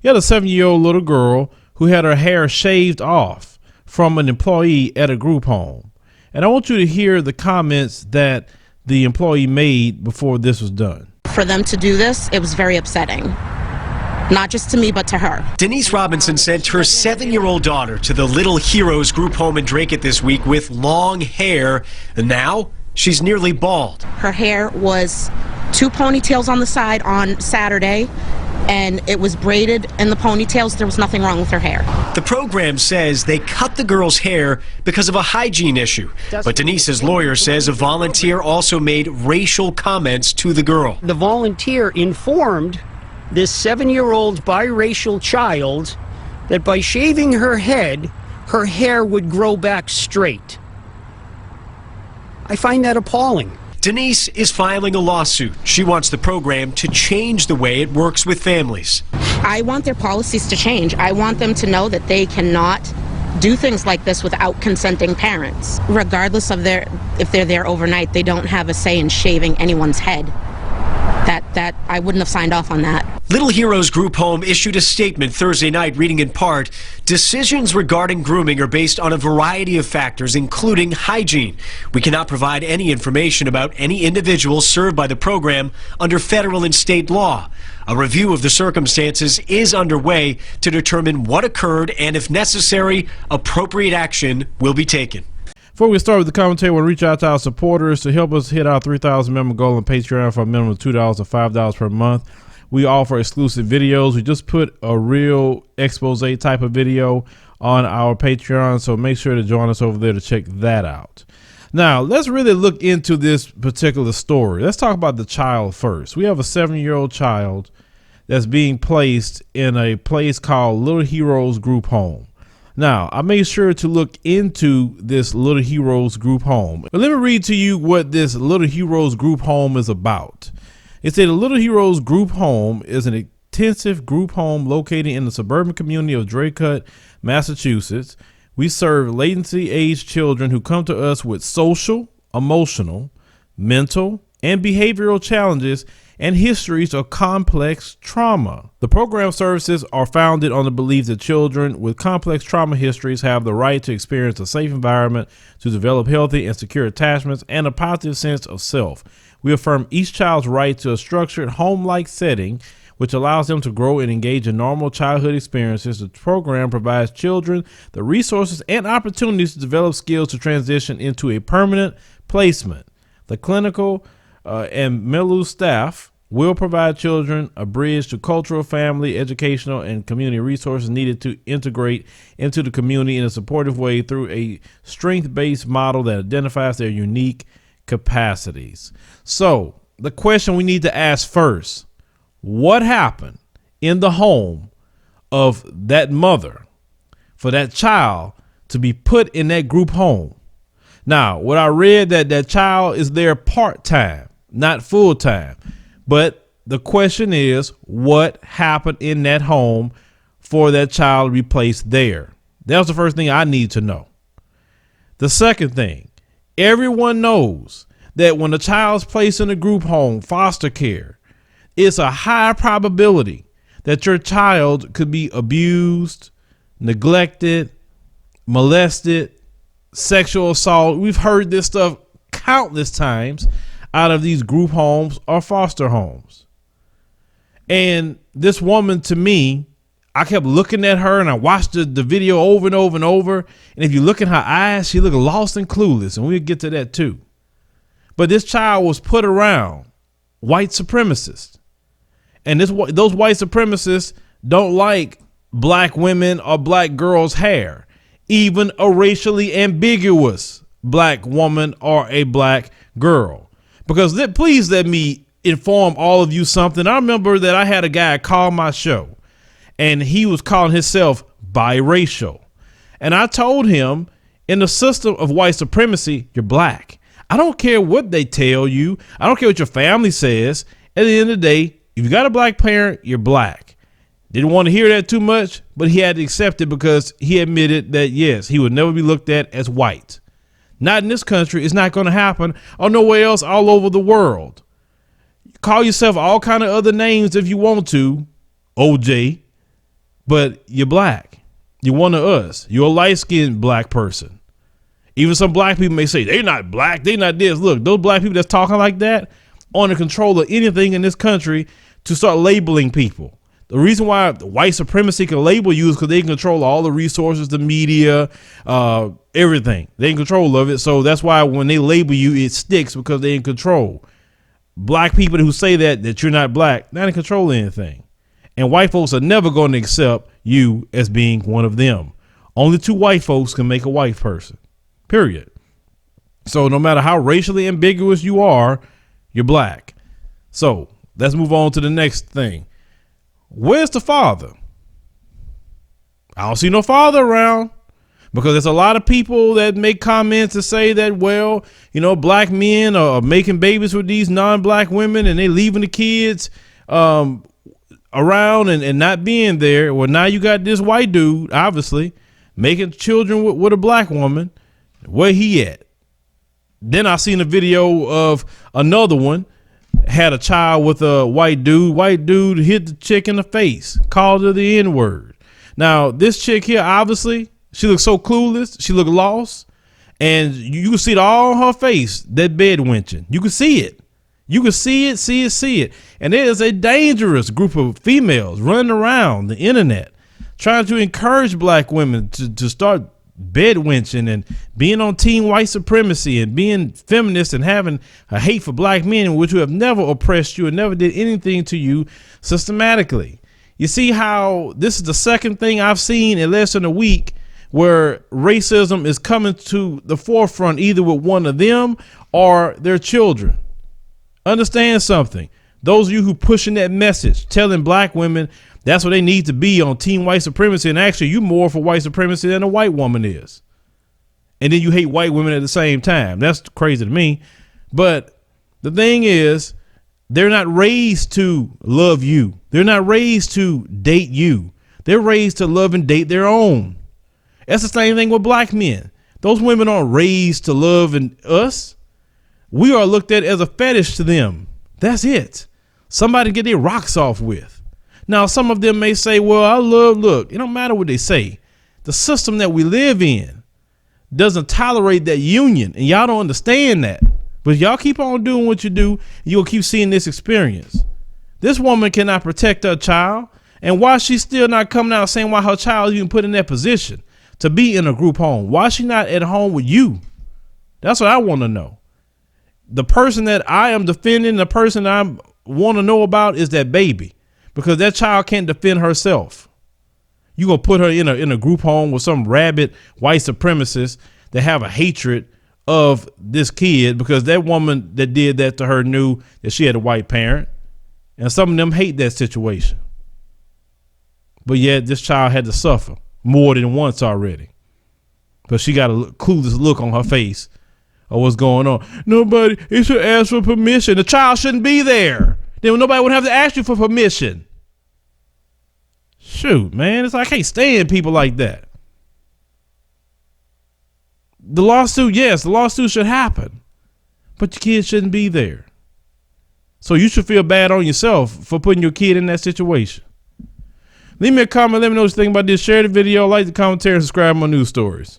You had a 7-year-old little girl who had her hair shaved off from an employee at a group home. And I want you to hear the comments that the employee made before this was done. For them to do this, it was very upsetting. Not just to me, but to her. Denise Robinson sent her 7-year-old daughter to the Little Heroes group home in Dracut this week with long hair. And now she's nearly bald. Her hair was 2 ponytails on the side on Saturday, and it was braided in the ponytails. There was nothing wrong with her hair. The program says they cut the girl's hair because of a hygiene issue. But Denise's lawyer says a volunteer also made racial comments to the girl. The volunteer informed this 7-year-old biracial child that by shaving her head, her hair would grow back straight. I find that appalling. Denise is filing a lawsuit. She wants the program to change the way it works with families. I want their policies to change. I want them to know that they cannot do things like this without consenting parents. Regardless of if they're there overnight, they don't have a say in shaving anyone's head. That I wouldn't have signed off on that. Little Heroes Group Home issued a statement Thursday night reading in part, decisions regarding grooming are based on a variety of factors, including hygiene. We cannot provide any information about any individual served by the program under federal and state law. A review of the circumstances is underway to determine what occurred and, if necessary, appropriate action will be taken. Before we start with the commentary, I want to reach out to our supporters to help us hit our 3,000 member goal on Patreon for a minimum of $2 or $5 per month. We offer exclusive videos. We just put a real expose type of video on our Patreon, so make sure to join us over there to check that out. Now, let's really look into this particular story. Let's talk about the child first. We have a 7-year-old child that's being placed in a place called Little Heroes Group Home. Now, I made sure to look into this Little Heroes Group Home. But let me read to you what this Little Heroes Group Home is about. It said the Little Heroes Group Home is an intensive group home located in the suburban community of Dracut, Massachusetts. We serve latency-aged children who come to us with social, emotional, mental, and behavioral challenges and histories of complex trauma. The program services are founded on the belief that children with complex trauma histories have the right to experience a safe environment to develop healthy and secure attachments and a positive sense of self. We affirm each child's right to a structured home-like setting which allows them to grow and engage in normal childhood experiences. The program provides children the resources and opportunities to develop skills to transition into a permanent placement. The clinical and Milu staff will provide children a bridge to cultural, family, educational, and community resources needed to integrate into the community in a supportive way through a strength-based model that identifies their unique capacities. So the question we need to ask first, what happened in the home of that mother for that child to be put in that group home? Now, what I read that child is there part-time, not full-time. But the question is, what happened in that home for that child to be placed there? That was the first thing I need to know. The second thing, everyone knows that when a child's placed in a group home, foster care, it's a high probability that your child could be abused, neglected, molested, sexual assault. We've heard this stuff countless times out of these group homes or foster homes. And this woman, to me, I kept looking at her and I watched the video over and over and over. And if you look in her eyes, she looked lost and clueless. And we'll get to that too. But this child was put around white supremacists. And those white supremacists don't like black women or black girls' hair, even a racially ambiguous black woman or a black girl. Because please let me inform all of you something. I remember that I had a guy call my show and he was calling himself biracial. And I told him, in the system of white supremacy, you're black. I don't care what they tell you. I don't care what your family says. At the end of the day, if you got a black parent, you're black. Didn't want to hear that too much, but he had to accept it because he admitted that, yes, he would never be looked at as white. Not in this country. It's not going to happen, or nowhere else all over the world. Call yourself all kind of other names if you want to. OJ, but you're black. You're one of us. You're a light-skinned black person. Even some black people may say they're not black, they not this. Look, those black people that's talking like that are under control of anything in this country to start labeling people. The reason why white supremacy can label you is because they can control all the resources, the media, everything. They in control of it. So that's why when they label you, it sticks because they're in control. Black people who say that you're not black, not in control of anything. And white folks are never going to accept you as being one of them. Only two white folks can make a white person, period. So no matter how racially ambiguous you are, you're black. So let's move on to the next thing. Where's the father? I don't see no father around, because there's a lot of people that make comments and say that, well, you know, black men are making babies with these non-black women and they leaving the kids around and not being there. Well, now you got this white dude, obviously, making children with a black woman. Where he at? Then I seen a video of another one, had a child with a white dude. White dude hit the chick in the face, called her the N-word. Now, this chick here, obviously, she looks so clueless. She looked lost. And you can see it all on her face, that bed wenching. You can see it. You can see it. And there is a dangerous group of females running around the internet trying to encourage black women to start bed wenching and being on team white supremacy and being feminist and having a hate for black men, which have never oppressed you and never did anything to you systematically. You see how this is the second thing I've seen in less than a week where racism is coming to the forefront, either with one of them or their children. Understand something. Those of you who pushing that message, telling black women that's what they need to be on team white supremacy, and actually you more for white supremacy than a white woman is. And then you hate white women at the same time. That's crazy to me. But the thing is, they're not raised to love you. They're not raised to date you. They're raised to love and date their own. That's the same thing with black men. Those women aren't raised to love us. We are looked at as a fetish to them. That's it. Somebody to get their rocks off with. Now, some of them may say, well, look, it don't matter what they say. The system that we live in doesn't tolerate that union, and y'all don't understand that. But y'all keep on doing what you do, you'll keep seeing this experience. This woman cannot protect her child, and why she's still not coming out saying why her child is even put in that position to be in a group home? Why is she not at home with you? That's what I want to know. The person that I am defending, the person I want to know about is that baby. Because that child can't defend herself. You gonna put her in a group home with some rabid white supremacists that have a hatred of this kid, because that woman that did that to her knew that she had a white parent, and some of them hate that situation. But yet this child had to suffer more than once already. But she got a clueless look on her face of what's going on. Nobody, it should ask for permission. The child shouldn't be there. Then nobody would have to ask you for permission. Shoot, man, it's like I can't stand people like that. The lawsuit, yes, the lawsuit should happen, but your kid shouldn't be there. So you should feel bad on yourself for putting your kid in that situation. Leave me a comment. Let me know what you think about this. Share the video, like the commentary, and subscribe to my news stories.